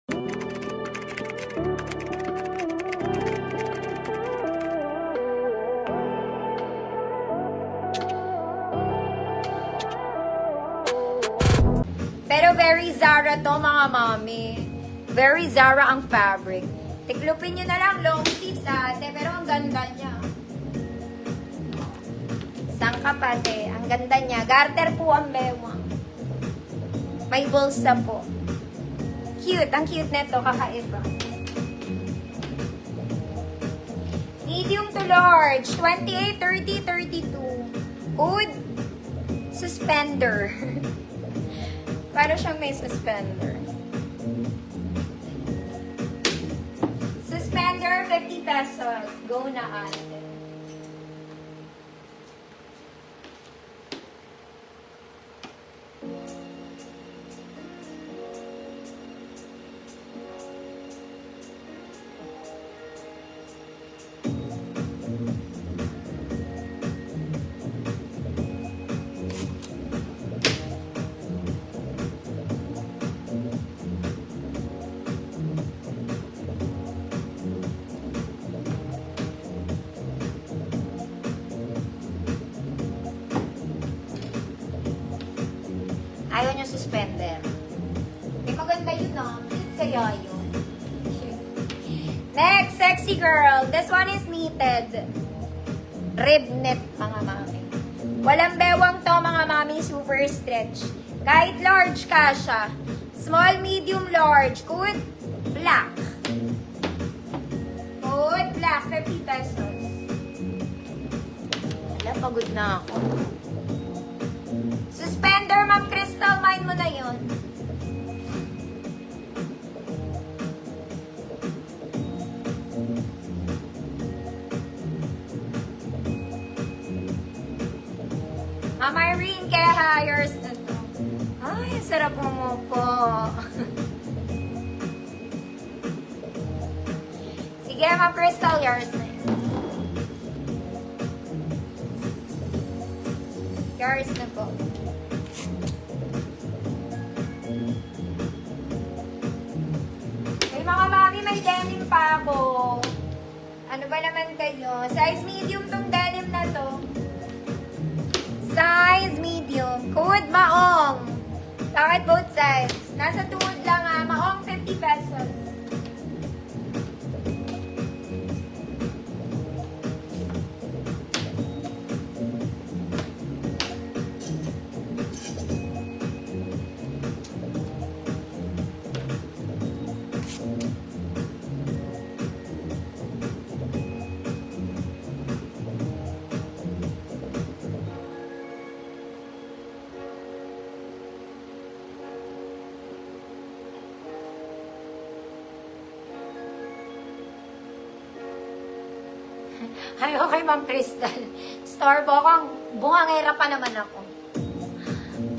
Pero very Zara to, mga mami. Very Zara ang fabric. Tiklupin nyo na lang, long sleeves ate, pero ang ganda niya. Sangka pati, ang ganda niya. Garter po ang bewang. May bulsa po. Cute, ang cute nito, kakaiba. Medium to large, 28, 30, 32. Good. Suspender. Para siyang may suspender. Suspender, 50 pesos. Go na ate. Ayaw niyo suspender. Eh, maganda yun, no? Cute kaya yun. Next, sexy girl. This one is knitted. Rib knit, mga mami. Walang bewang to, mga mami. Super stretch. Kahit large ka siya. Small, medium, large. Good black. Good black. 50 pesos. Wala, pagod na ako. Suspender, Ma'am Crystal, mind mo na yun. Ma'am Irene, kaya hires na to. Ay, sarap mo po. Sige, Ma'am Crystal, yours na yun. Yours na po. Mga mami, may denim pa ako. Ano ba naman kayo? Size medium tong denim na to. Size medium. Code maong. Bakit both sides? Nasa tuhod lang ha. Maong 50 pesos. Ay, okay, Ma'am Crystal. Store po akong bungangera pa naman ako.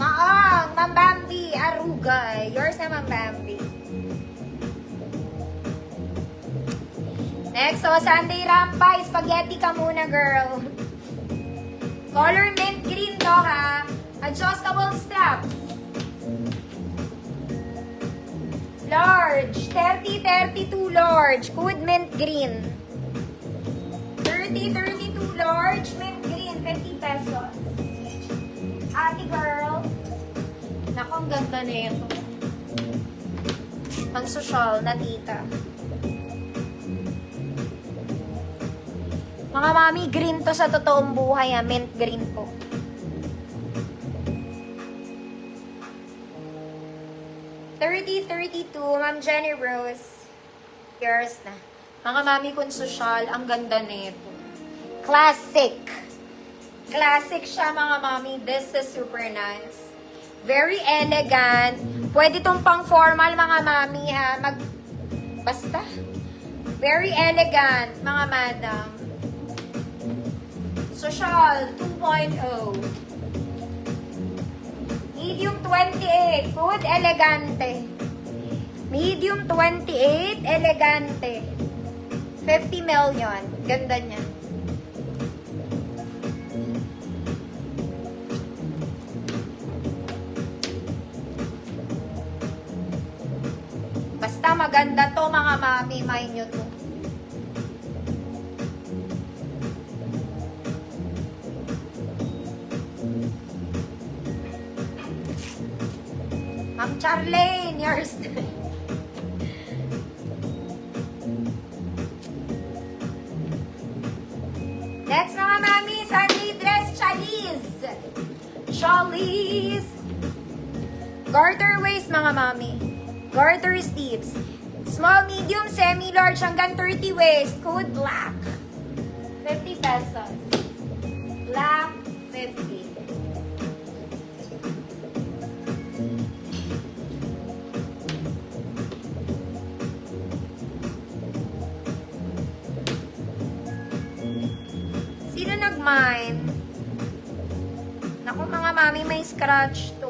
Maong, Ma'am Bambi, Arugay. Yours na, Ma'am Bambi. Next, so, Sunday Rampa. Spaghetti ka muna, girl. Color mint green to, ha? Adjustable straps. Large. 30, 32 large. Good mint green. 32 large, mint green, 50 pesos. Ate girl. Naku, ang ganda na ito. Pang social na tita. Mga mami, green to sa totoong buhay, ha? Mint green po. $30-32, Ma'am Jenny Rose. Yours na. Mga mami, kung social, ang ganda na ito. Classic. Classic siya, mga mami. This is super nice. Very elegant. Pwede itong pang formal, mga mami, ha? Basta. Very elegant, mga madam. Social 2.0. Medium 28. Good, elegante. Medium 28, elegante. 50 million. Ganda niya. Basta maganda to mga mami, mind nyo to. Ma'am Charlene, yours. Next mga mami, Sunday dress chalice. Chalice. Garter waist mga mami. Garter sleeves. Small, medium, semi-large hanggang 30 waist. Code black. 50 pesos. Black, 50. Sino nag-mine? Naku mga mami, may scratch to.